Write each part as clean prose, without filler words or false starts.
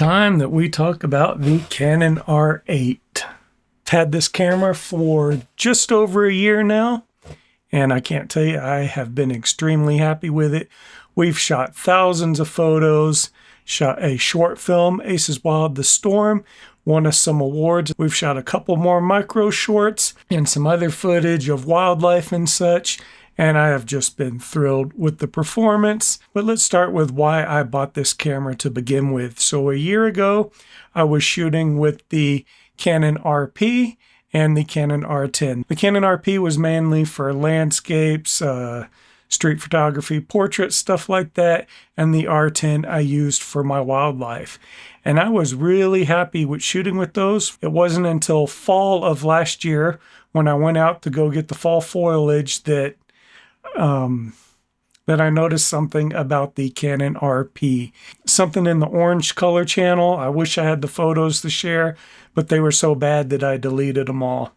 time that we talk about the Canon R8. I've had this camera for just over a year now, and I can't tell you, I have been extremely happy with it. We've shot thousands of photos, shot a short film, Aces Wild the Storm, won us some awards. We've shot a couple more micro shorts and some other footage of wildlife and such, and I have just been thrilled with the performance. But let's start with why I bought this camera to begin with. So a year ago, I was shooting with the Canon RP and the Canon R10. The Canon RP was mainly for landscapes, street photography, portraits, stuff like that, and the R10 I used for my wildlife. And I was really happy with shooting with those. It wasn't until fall of last year when I went out to go get the fall foliage that I noticed something about the Canon RP. Something in the orange color channel. I wish I had the photos to share, but they were so bad that I deleted them all.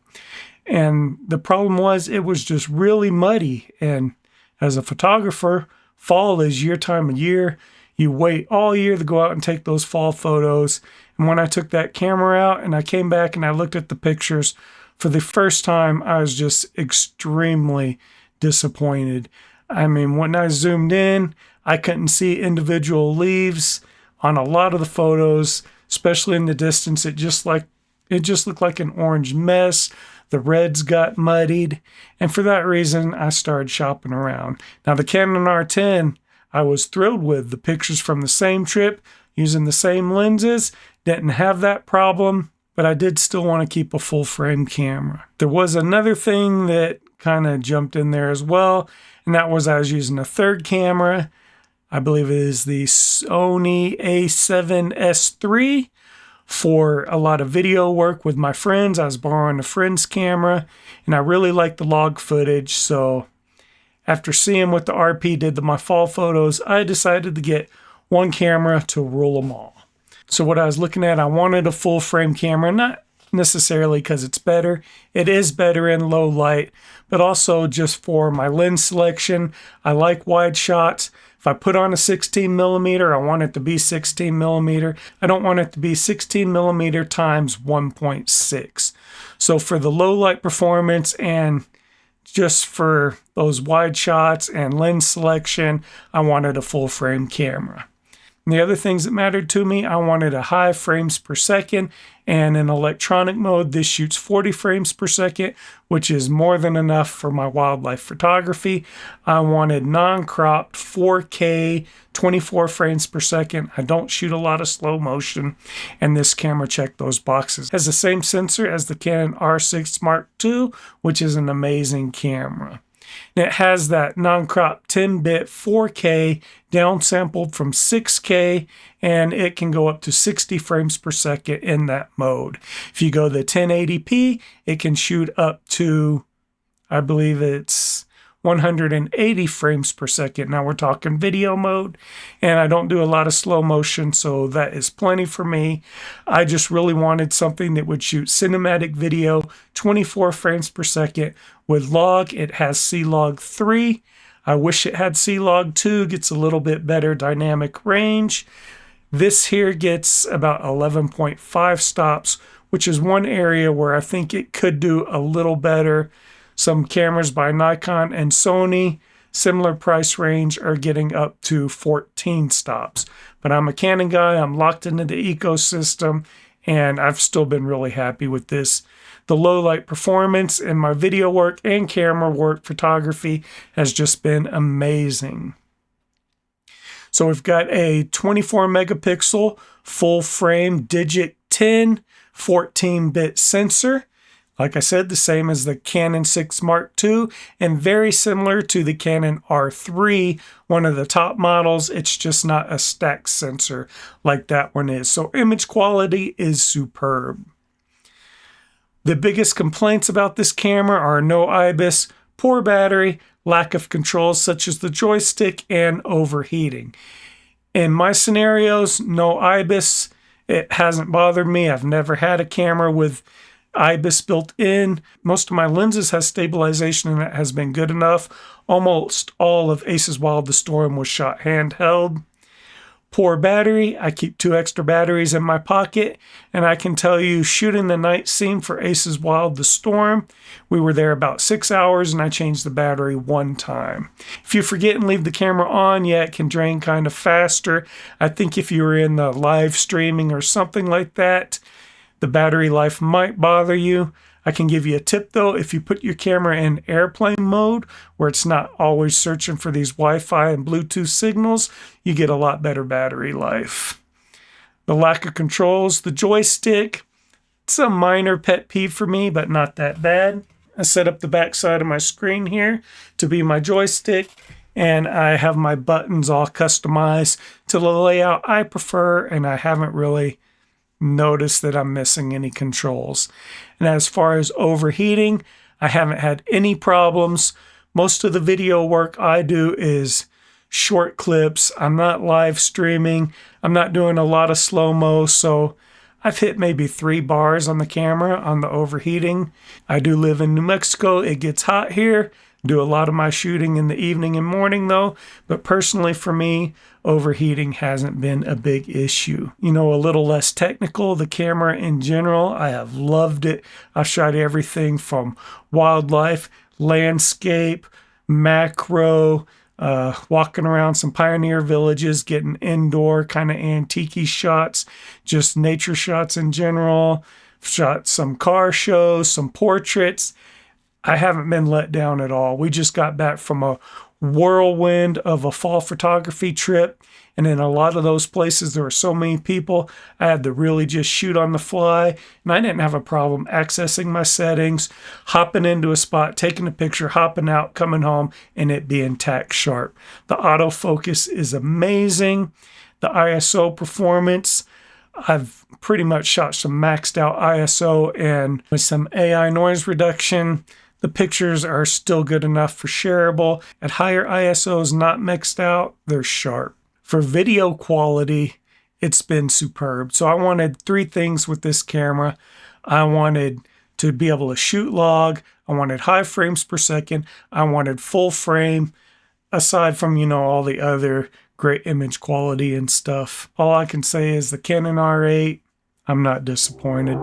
And the problem was it was just really muddy. And as a photographer, fall is your time of year. You wait all year to go out and take those fall photos. And when I took that camera out and I came back and I looked at the pictures for the first time, I was just extremely disappointed. I mean, when I zoomed in, I couldn't see individual leaves on a lot of the photos, especially in the distance. It just looked like an orange mess. The reds got muddied, and for that reason, I started shopping around. Now, the Canon R10, I was thrilled with. The pictures from the same trip, using the same lenses, didn't have that problem, but I did still want to keep a full frame camera. There was another thing that kind of jumped in there as well, and that was I was using a third camera. I believe it is the Sony A7S III for a lot of video work with my friends. I was borrowing a friend's camera, and I really liked the log footage. So after seeing what the RP did to my fall photos, I decided to get one camera to rule them all. So what I was looking at, I wanted a full frame camera, not necessarily because it's better. It is better in low light, but also just for my lens selection. I like wide shots. If I put on a 16 millimeter, I want it to be 16 millimeter. I don't want it to be 16 millimeter times 1.6. So for the low light performance and just for those wide shots and lens selection, I wanted a full frame camera. And the other things that mattered to me, I wanted a high frames per second, and in electronic mode, this shoots 40 frames per second, which is more than enough for my wildlife photography. I wanted non-cropped 4K, 24 frames per second. I don't shoot a lot of slow motion, and this camera checked those boxes. It has the same sensor as the Canon R6 Mark II, which is an amazing camera. And it has that non-cropped 10-bit 4K downsampled from 6K, and it can go up to 60 frames per second in that mode. If you go the 1080p, it can shoot up to, I believe it's 180 frames per second. Now we're talking video mode, and I don't do a lot of slow motion, so that is plenty for me. I just really wanted something that would shoot cinematic video, 24 frames per second with log. It has C-Log 3. I wish it had C-Log 2, gets a little bit better dynamic range. This here gets about 11.5 stops, which is one area where I think it could do a little better. Some cameras by Nikon and Sony, similar price range, are getting up to 14 stops. But I'm a Canon guy, I'm locked into the ecosystem, and I've still been really happy with this. The low light performance in my video work and camera work photography has just been amazing. So we've got a 24 megapixel full frame Digit 10 14-bit sensor. Like I said, the same as the Canon 6 Mark II, and very similar to the Canon R3, one of the top models. It's just not a stacked sensor like that one is. So image quality is superb. The biggest complaints about this camera are no IBIS, poor battery, lack of controls such as the joystick, and overheating. In my scenarios, no IBIS. It hasn't bothered me. I've never had a camera with IBIS built in. Most of my lenses has stabilization, and it has been good enough. Almost all of Aces Wild the Storm was shot handheld. poor battery. I keep 2 extra batteries in my pocket, and I can tell you, shooting the night scene for Aces Wild the Storm, we were there about 6 hours and I changed the battery 1 time. If you forget and leave the camera on, yeah, it can drain kind of faster. I think if you were in the live streaming or something like that, the battery life might bother you. I can give you a tip though. If you put your camera in airplane mode, where it's not always searching for these Wi-Fi and Bluetooth signals, you get a lot better battery life. The lack of controls, the joystick, it's a minor pet peeve for me, but not that bad. I set up the back side of my screen here to be my joystick, and I have my buttons all customized to the layout I prefer, and I haven't really notice that I'm missing any controls. And as far as overheating, I haven't had any problems. Most of the video work I do is short clips. I'm not live streaming. I'm not doing a lot of slow-mo, so I've hit maybe 3 bars on the camera on the overheating. I do live in New Mexico. It gets hot here. Do a lot of my shooting in the evening and morning though, but personally for me, overheating hasn't been a big issue. You know, a little less technical, the camera in general, I have loved it. I've shot everything from wildlife, landscape, macro, walking around some pioneer villages, getting indoor kind of antique shots, just nature shots in general, shot some car shows, some portraits. I haven't been let down at all. We just got back from a whirlwind of a fall photography trip. And in a lot of those places, there were so many people, I had to really just shoot on the fly. And I didn't have a problem accessing my settings, hopping into a spot, taking a picture, hopping out, coming home, and it being tack sharp. The autofocus is amazing. The ISO performance, I've pretty much shot some maxed out ISO, and with some AI noise reduction, the pictures are still good enough for shareable. At higher ISOs, not mixed out, they're sharp. For video quality, it's been superb. So I wanted 3 things with this camera. I wanted to be able to shoot log. I wanted high frames per second. I wanted full frame, aside from, you know, all the other great image quality and stuff. All I can say is the Canon R8, I'm not disappointed.